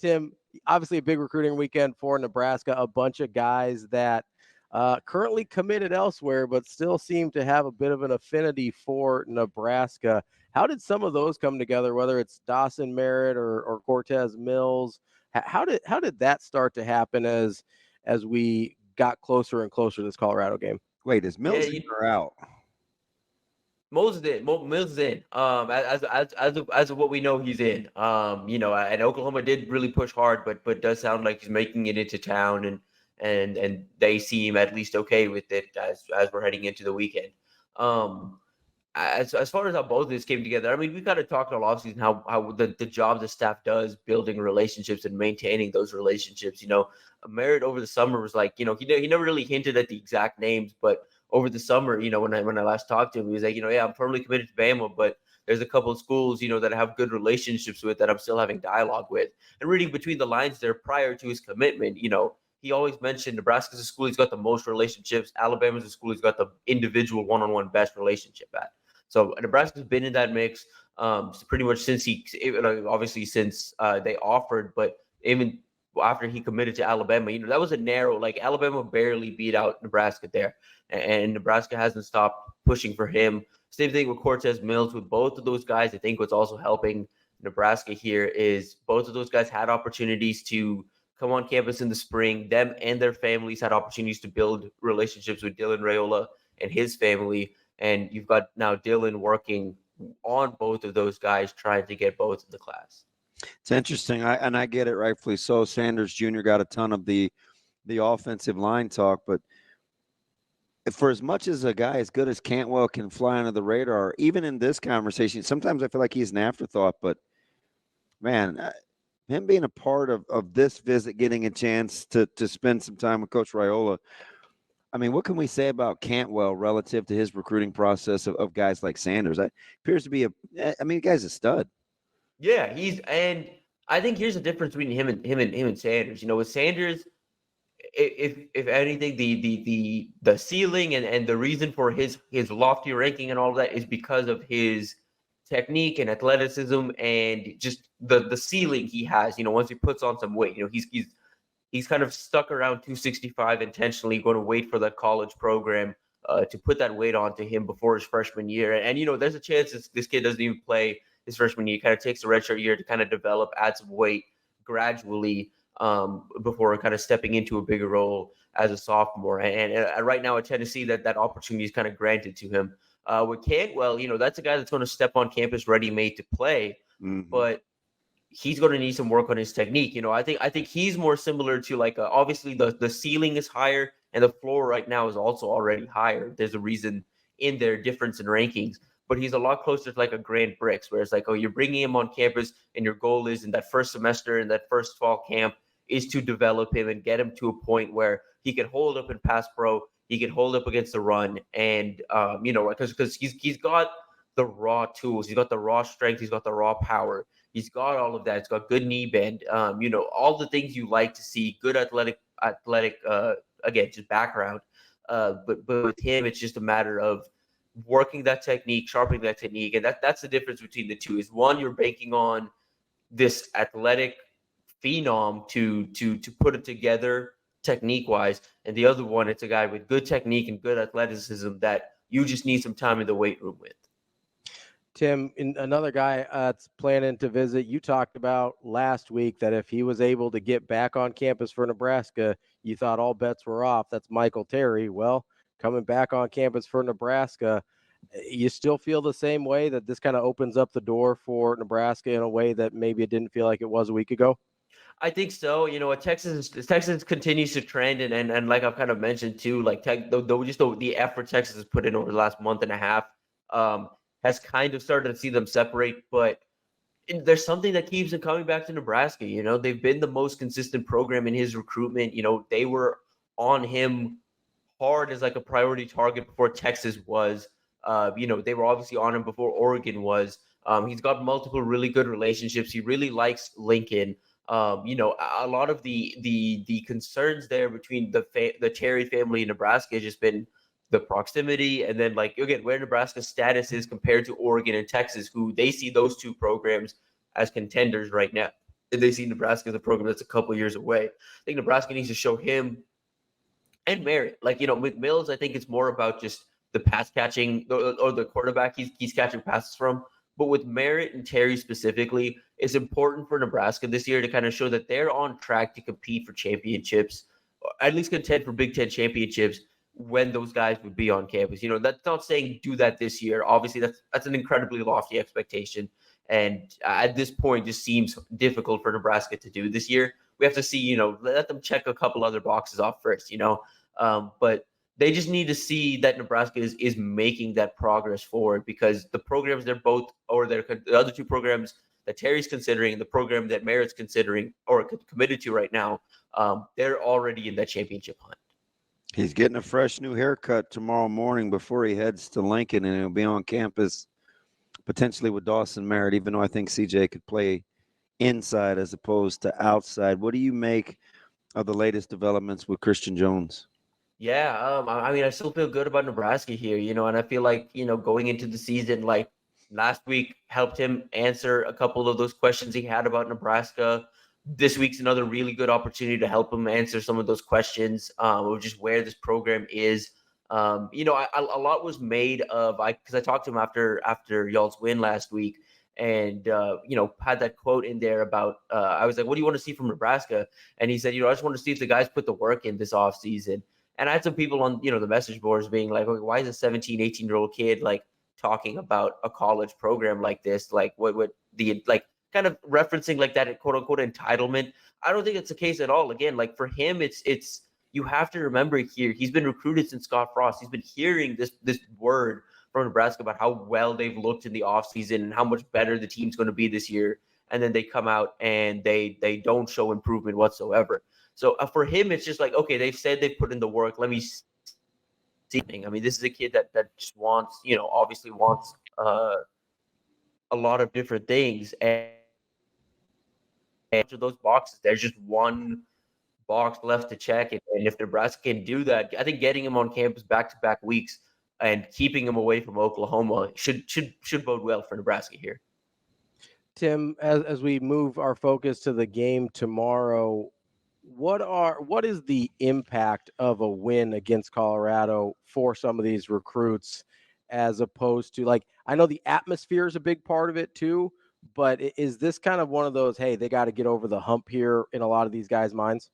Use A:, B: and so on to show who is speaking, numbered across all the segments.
A: Tim, obviously a big recruiting weekend for Nebraska, a bunch of guys that currently committed elsewhere, but still seem to have a bit of an affinity for Nebraska. How did some of those come together, whether it's Dawson Merritt or Cortez Mills? How did that start to happen as we got closer and closer to this Colorado game?
B: Wait, is Mills in or out?
C: Mills is in. As of what we know, he's in. And Oklahoma did really push hard, but does sound like he's making it into town, and they seem at least okay with it as we're heading into the weekend. As far as how both of this came together, I mean, we kind of talked all offseason how the job the staff does building relationships and maintaining those relationships. Merritt over the summer was like, he never really hinted at the exact names, but over the summer, when I last talked to him, he was like, yeah, I'm firmly committed to Bama, but there's a couple of schools, that I have good relationships with that I'm still having dialogue with. And reading between the lines there prior to his commitment, he always mentioned Nebraska's a school he's got the most relationships. Alabama's a school he's got the individual one-on-one best relationship at. So Nebraska's been in that mix pretty much since since they offered, but even after he committed to Alabama, that was a narrow, like Alabama barely beat out Nebraska there. And Nebraska hasn't stopped pushing for him. Same thing with Cortez Mills. With both of those guys, I think what's also helping Nebraska here is both of those guys had opportunities to come on campus in the spring. Them and their families had opportunities to build relationships with Dylan Raiola and his family. And you've got now Dylan working on both of those guys, trying to get both in the class.
B: It's interesting. I get it, rightfully so. Sanders Jr. got a ton of the offensive line talk, but for as much as a guy as good as Cantwell can fly under the radar, even in this conversation, sometimes I feel like he's an afterthought. But, man, him being a part of this visit, getting a chance to spend some time with Coach Raiola, I mean, what can we say about Cantwell relative to his recruiting process of guys like Sanders? Appears to be the guy's a stud.
C: Yeah, and I think here's the difference between him and Sanders. With Sanders, if anything, the ceiling and the reason for his lofty ranking and all of that is because of his technique and athleticism and just the ceiling he has. Once he puts on some weight, he's kind of stuck around 265 intentionally, going to wait for that college program to put that weight onto him before his freshman year. And there's a chance this kid doesn't even play his freshman year. He kind of takes the redshirt year to kind of develop, add some weight gradually before kind of stepping into a bigger role as a sophomore. And right now at Tennessee, that opportunity is kind of granted to him. With Cantwell, that's a guy that's going to step on campus ready-made to play, but he's going to need some work on his technique. I think he's more similar to obviously the ceiling is higher and the floor right now is also already higher. There's a reason in their difference in rankings. But he's a lot closer to like a Grant Bricks, where it's like, you're bringing him on campus and your goal is in that first semester, in that first fall camp, is to develop him and get him to a point where he can hold up in pass pro, he can hold up against the run, and because he's got the raw tools, he's got the raw strength, he's got the raw power, he's got all of that. He's got good knee bend, all the things you like to see. Good athletic, again, just background. But with him, it's just a matter of working that technique, sharpening that technique. And that's the difference between the two. Is one, you're banking on this athletic phenom to put it together technique wise. And the other one, it's a guy with good technique and good athleticism that you just need some time in the weight room with.
A: Tim, another guy that's planning to visit, you talked about last week that if he was able to get back on campus for Nebraska, you thought all bets were off. That's Michael Terry. Well, coming back on campus for Nebraska, you still feel the same way, that this kind of opens up the door for Nebraska in a way that maybe it didn't feel like it was a week ago?
C: I think so. Texas continues to trend, and like I've kind of mentioned too, like the effort Texas has put in over the last month and a half has kind of started to see them separate. But there's something that keeps them coming back to Nebraska. They've been the most consistent program in his recruitment. They were on him hard as like a priority target before Texas was. They were obviously on him before Oregon was. He's got multiple really good relationships. He really likes Lincoln. A lot of the concerns there between the Terry family in Nebraska has just been the proximity, and then like again where Nebraska's status is compared to Oregon and Texas, who they see those two programs as contenders right now. they see Nebraska as a program that's a couple years away. I think Nebraska needs to show him and Merritt. Like, with Mills, I think it's more about just the pass catching or the quarterback he's catching passes from. But with Merritt and Terry specifically, it's important for Nebraska this year to kind of show that they're on track to compete for championships, or at least contend for Big Ten championships when those guys would be on campus. That's not saying do that this year. Obviously, that's an incredibly lofty expectation. And at this point, just seems difficult for Nebraska to do this year. We have to see, let them check a couple other boxes off first, but they just need to see that Nebraska is making that progress forward, because the programs they're both, or the other two programs that Terry's considering, the program that Merritt's considering or committed to right now, they're already in that championship hunt.
B: He's getting a fresh new haircut tomorrow morning before he heads to Lincoln, and he'll be on campus potentially with Dawson Merritt, even though I think CJ could play inside as opposed to outside. What do you make of the latest developments with Christian Jones?
C: Yeah, I still feel good about Nebraska here, and I feel like, going into the season, like last week helped him answer a couple of those questions he had about Nebraska. This week's another really good opportunity to help him answer some of those questions, of just where this program is. A lot was made of, because I talked to him after y'all's win last week, and had that quote in there about, I was like, what do you want to see from Nebraska? And he said, I just want to see if the guys put the work in this offseason. And I had some people on, the message boards being like, okay, why is a 17, 18-year-old kid like talking about a college program like this? Like what the, like, kind of referencing like that quote unquote entitlement. I don't think it's the case at all. Again, like for him, it's you have to remember here, he's been recruited since Scott Frost. He's been hearing this word from Nebraska about how well they've looked in the offseason and how much better the team's going to be this year. And then they come out and they don't show improvement whatsoever. So for him, it's just like, okay, they've said they've put in the work. Let me see. I mean, this is a kid that just wants, obviously wants a lot of different things. And to those boxes, there's just one box left to check. And if Nebraska can do that, I think getting him on campus back-to-back weeks and keeping him away from Oklahoma should bode well for Nebraska here.
A: Tim, as we move our focus to the game tomorrow, what is the impact of a win against Colorado for some of these recruits, as opposed to, like, I know the atmosphere is a big part of it too, but is this kind of one of those, hey, they got to get over the hump here in a lot of these guys' minds?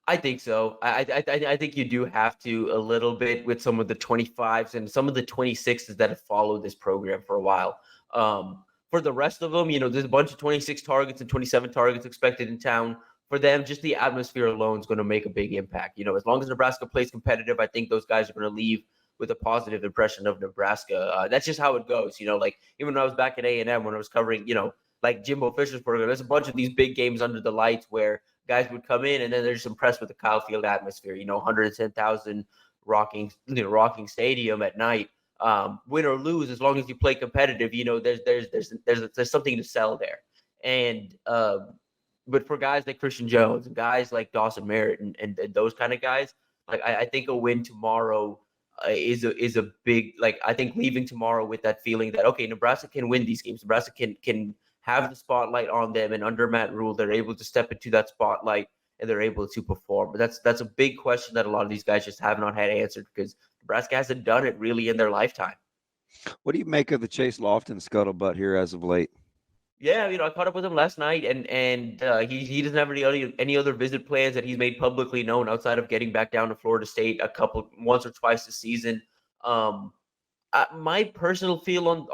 C: I think so. I think you do have to a little bit with some of the 25s and some of the 26s that have followed this program for a while. For the rest of them, there's a bunch of 26 targets and 27 targets expected in town. For them, just the atmosphere alone is going to make a big impact. As long as Nebraska plays competitive, I think those guys are going to leave with a positive impression of Nebraska. That's just how it goes. Like even when I was back at A&M, when I was covering, like Jimbo Fisher's program, there's a bunch of these big games under the lights where guys would come in and then they're just impressed with the Kyle Field atmosphere, 110,000 rocking stadium at night. Win or lose, as long as you play competitive, there's something to sell there. And but for guys like Christian Jones and guys like Dawson Merritt and those kind of guys, like I think a win tomorrow is a big, like, I think leaving tomorrow with that feeling that, okay, Nebraska can win these games. Nebraska can have the spotlight on them, and under Matt Rule, they're able to step into that spotlight and they're able to perform. But that's a big question that a lot of these guys just have not had answered, because Nebraska hasn't done it really in their lifetime.
B: What do you make of the Chase Lofton scuttlebutt here as of late?
C: Yeah, I caught up with him last night, and he doesn't have any other visit plans that he's made publicly known outside of getting back down to Florida State once or twice this season. My personal feel on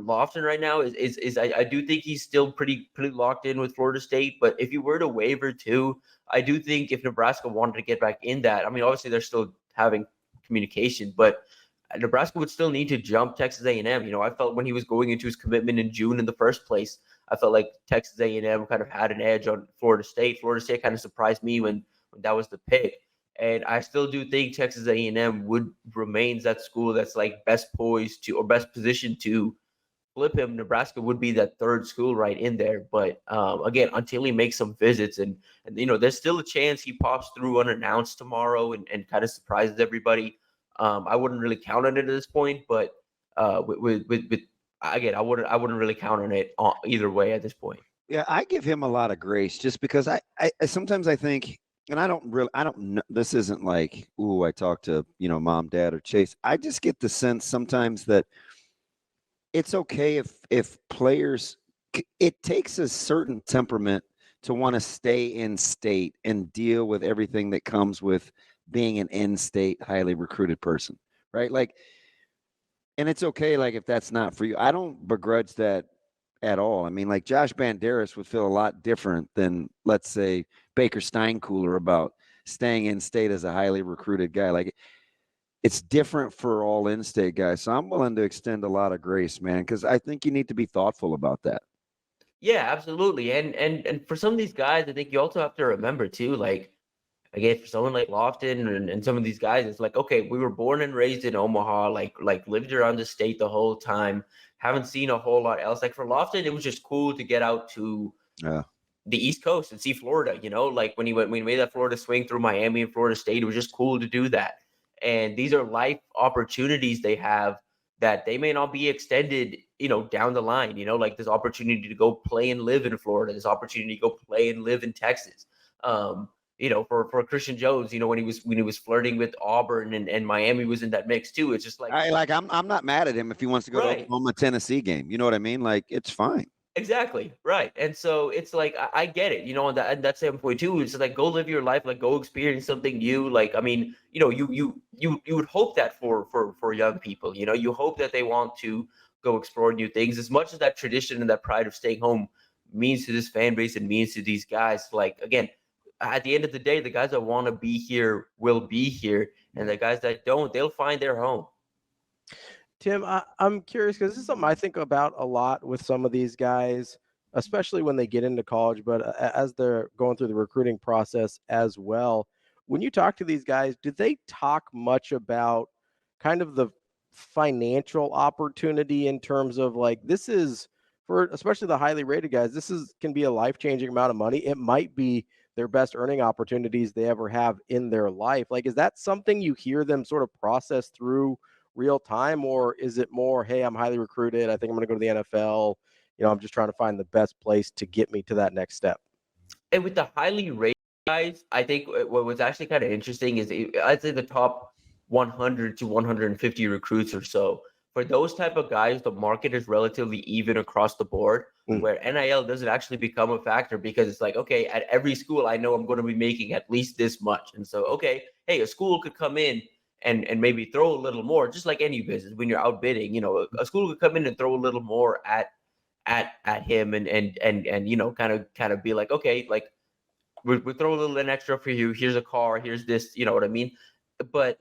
C: Lofton right now is I do think he's still pretty locked in with Florida State. But if you were to waiver too, I do think if Nebraska wanted to get back in that, I mean, obviously they're still having communication, but Nebraska would still need to jump Texas A&M. I felt when he was going into his commitment in June in the first place, I felt like Texas A&M kind of had an edge on Florida State. Florida State kind of surprised me when that was the pick. And I still do think Texas A&M remains that school that's like best poised to, or best positioned to flip him. Nebraska would be that third school right in there. But again, until he makes some visits and there's still a chance he pops through unannounced tomorrow and kind of surprises everybody. I wouldn't really count on it at this point, but again, I wouldn't really count on it either way at this point.
B: Yeah, I give him a lot of grace just because I sometimes I think, and I don't know, this isn't like, ooh, I talk to, mom, dad, or Chase. I just get the sense sometimes that it's okay if players, it takes a certain temperament to want to stay in state and deal with everything that comes with being an in-state, highly recruited person, right? Like, and it's okay, like, if that's not for you. I don't begrudge that at all. I mean, like, Josh Banderas would feel a lot different than, let's say, Baker Steinkuhler about staying in state as a highly recruited guy. Like, it's different for all in-state guys. So I'm willing to extend a lot of grace, man, because I think you need to be thoughtful about that.
C: Yeah, absolutely. And for some of these guys, I think you also have to remember too, like, again, for someone like Lofton and some of these guys, it's like, okay, we were born and raised in Omaha, like lived around the state the whole time, haven't seen a whole lot else. Like for Lofton, it was just cool to get out to the East Coast and see Florida, like when he made that Florida swing through Miami and Florida State, it was just cool to do that. And these are life opportunities they have that they may not be extended, down the line, like this opportunity to go play and live in Florida, this opportunity to go play and live in Texas. For Christian Jones, when he was flirting with Auburn and Miami was in that mix too. It's just like,
B: I'm not mad at him if he wants to go to Oklahoma Tennessee game. You know what I mean? Like, it's fine.
C: Exactly. Right. And so it's like, I get it, on that standpoint too. It's like, go live your life, like go experience something new. Like, I mean, you would hope that for young people, you hope that they want to go explore new things as much as that tradition and that pride of staying home means to this fan base and means to these guys. Like, again, at the end of the day, the guys that want to be here will be here. And the guys that don't, they'll find their home.
A: Tim, I'm curious because this is something I think about a lot with some of these guys, especially when they get into college, but as they're going through the recruiting process as well. When you talk to these guys, do they talk much about kind of the financial opportunity in terms of like, this is for especially the highly rated guys, can be a life-changing amount of money. It might be their best earning opportunities they ever have in their life. Like, is that something you hear them sort of process through real time, or is it more, hey, I'm highly recruited, I think I'm going to go to the NFL, I'm just trying to find the best place to get me to that next step?
C: And with the highly rated guys, I think what was actually kind of interesting is I'd say the top 100 to 150 recruits or so, for those type of guys, the market is relatively even across the board, where NIL doesn't actually become a factor because it's like, okay, at every school, I know I'm going to be making at least this much. And so, okay, hey, a school could come in and maybe throw a little more, just like any business. When you're outbidding, a school could come in and throw a little more at him and kind of be like, okay, like we throw a little an extra for you. Here's a car. Here's this. You know what I mean? But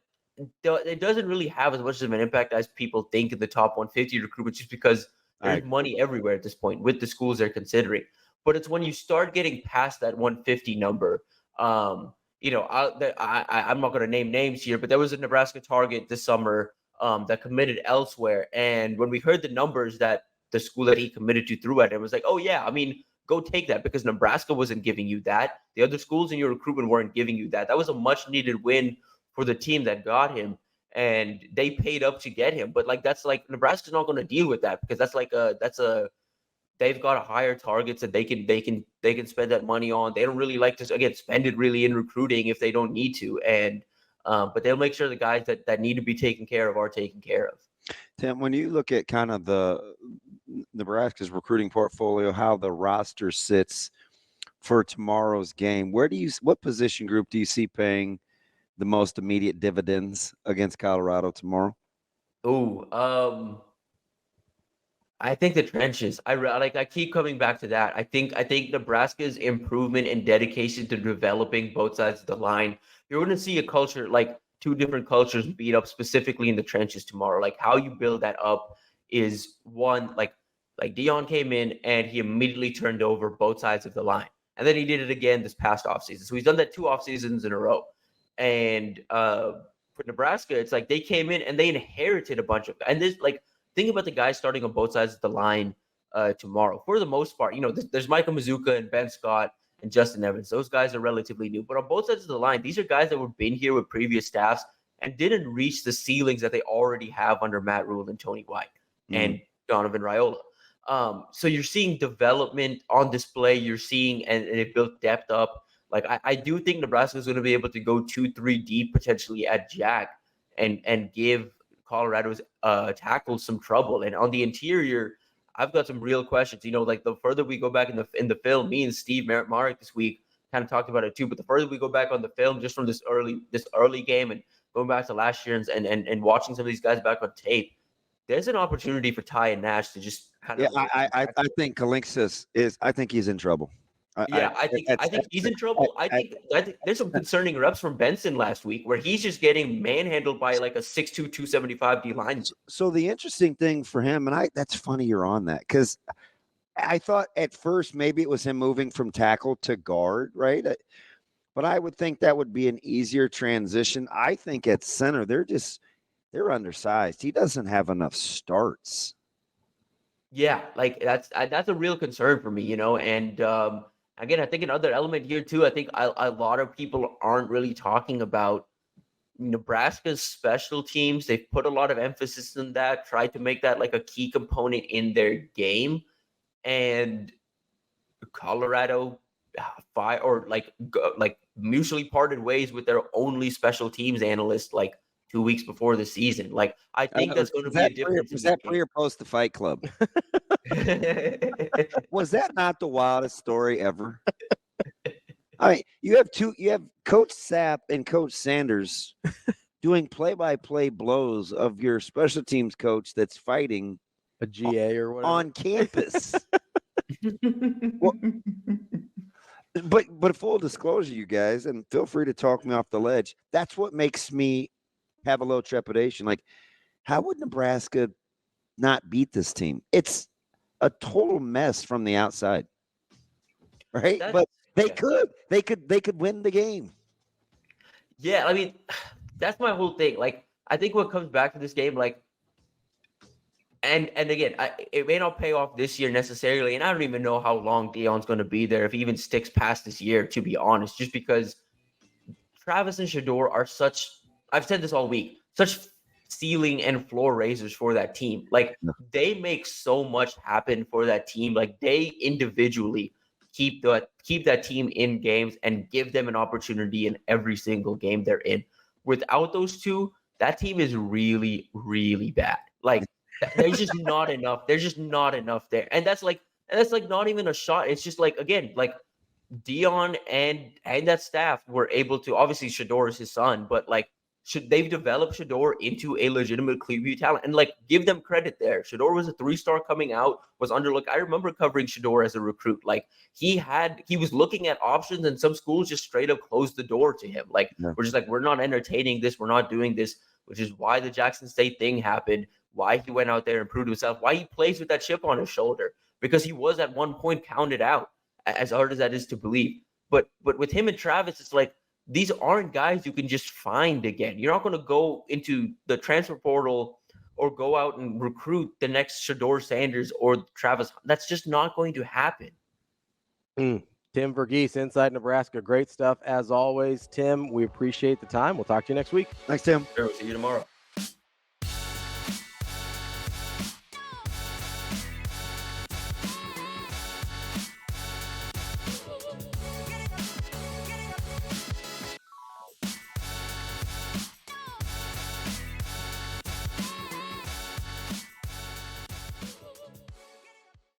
C: it doesn't really have as much of an impact as people think in the top 150 recruitment, just because there's money everywhere at this point with the schools they're considering. But it's when you start getting past that 150 number. I'm not going to name names here, but there was a Nebraska target this summer that committed elsewhere. And when we heard the numbers that the school that he committed to threw at him, it was like, oh yeah, I mean, go take that, because Nebraska wasn't giving you that. The other schools in your recruitment weren't giving you that. That was a much needed win for the team that got him, and they paid up to get him. But like, that's like, Nebraska's not going to deal with that, because they've got higher targets that they can spend that money on. They don't really like to, again, spend it really in recruiting if they don't need to. And but they'll make sure the guys that need to be taken care of are taken care of.
B: Tim, when you look at kind of the Nebraska's recruiting portfolio, how the roster sits for tomorrow's game, what position group do you see paying the most immediate dividends against Colorado tomorrow?
C: I think the trenches. I keep coming back to that. I think Nebraska's improvement and dedication to developing both sides of the line. You're going to see a culture, like two different cultures, beat up specifically in the trenches tomorrow. Like, how you build that up is one. Like Dion came in and he immediately turned over both sides of the line, and then he did it again this past offseason. So he's done that 2 off seasons in a row. And for Nebraska, it's like they came in and they inherited a bunch of, and this, like, think about the guys starting on both sides of the line tomorrow. For the most part, there's Michael Mazuka and Ben Scott and Justin Evans. Those guys are relatively new. But on both sides of the line, these are guys that have been here with previous staffs and didn't reach the ceilings that they already have under Matt Rule and Tony White and Donovan Raiola. So you're seeing development on display. You're seeing, and it built depth up. Like I do think Nebraska is going to be able to go 2-3 deep potentially at Jack and give Colorado's tackles some trouble. And on the interior, I've got some real questions. Like the further we go back in the film, me and Steve Marek this week kind of talked about it too. But the further we go back on the film, just from this early game and going back to last year and watching some of these guys back on tape, there's an opportunity for Ty and Nash to just kind of.
B: Yeah, I think Kalinskis is. I think he's in trouble.
C: I think he's in trouble. I think there's some concerning reps from Benson last week where he's just getting manhandled by like a 6'2", 275 D line.
B: So the interesting thing for him, and that's funny you're on that, because I thought at first maybe it was him moving from tackle to guard, right? But I would think that would be an easier transition. I think at center they're undersized. He doesn't have enough starts.
C: Yeah, like that's a real concern for me, and. Again, I think another element here too, I think a lot of people aren't really talking about Nebraska's special teams. They've put a lot of emphasis on that, tried to make that like a key component in their game. And Colorado mutually parted ways with their only special teams analyst like 2 weeks before the season. Like, I think that's going to be a difference.
B: Was that pre or post the Fight Club? Was that not the wildest story ever? I mean, you have Coach Sapp and Coach Sanders doing play-by-play blows of your special teams coach that's fighting
A: a GA or whatever
B: on campus. Well, but full disclosure, you guys, and feel free to talk me off the ledge. That's what makes me have a little trepidation. Like, how would Nebraska not beat this team? It's a total mess from the outside, right? But they could win the game.
C: Yeah, I mean, that's my whole thing. Like, I think what comes back to this game, like, and again, it may not pay off this year necessarily, and I don't even know how long Deion's going to be there, if he even sticks past this year, to be honest, just because Travis and Shedeur are such, I've said this all week, such ceiling and floor raisers for that team. Like, they make so much happen for that team. Like, they individually keep that team in games and give them an opportunity in every single game they're in. Without those two, that team is really, really bad. Like, there's just not enough. There's just not enough there. And that's not even a shot. It's just like, again, like Deion and that staff were able to, obviously Shedeur is his son, but like, they've developed Shedeur into a legitimate Clearview talent, and like, give them credit there. Shedeur was a 3-star coming out, was underlooked. I remember covering Shedeur as a recruit. Like, he was looking at options, and some schools just straight up closed the door to him. Like, we're just like, we're not entertaining this. We're not doing this, which is why the Jackson State thing happened, why he went out there and proved himself, why he plays with that chip on his shoulder, because he was at one point counted out, as hard as that is to believe. But with him and Travis, it's like, these aren't guys you can just find again. You're not going to go into the transfer portal or go out and recruit the next Shedeur Sanders or Travis. That's just not going to happen.
A: Tim Verghese, Inside Nebraska. Great stuff as always. Tim, we appreciate the time. We'll talk to you next week.
B: Thanks, Tim.
C: Sure, we'll see you tomorrow.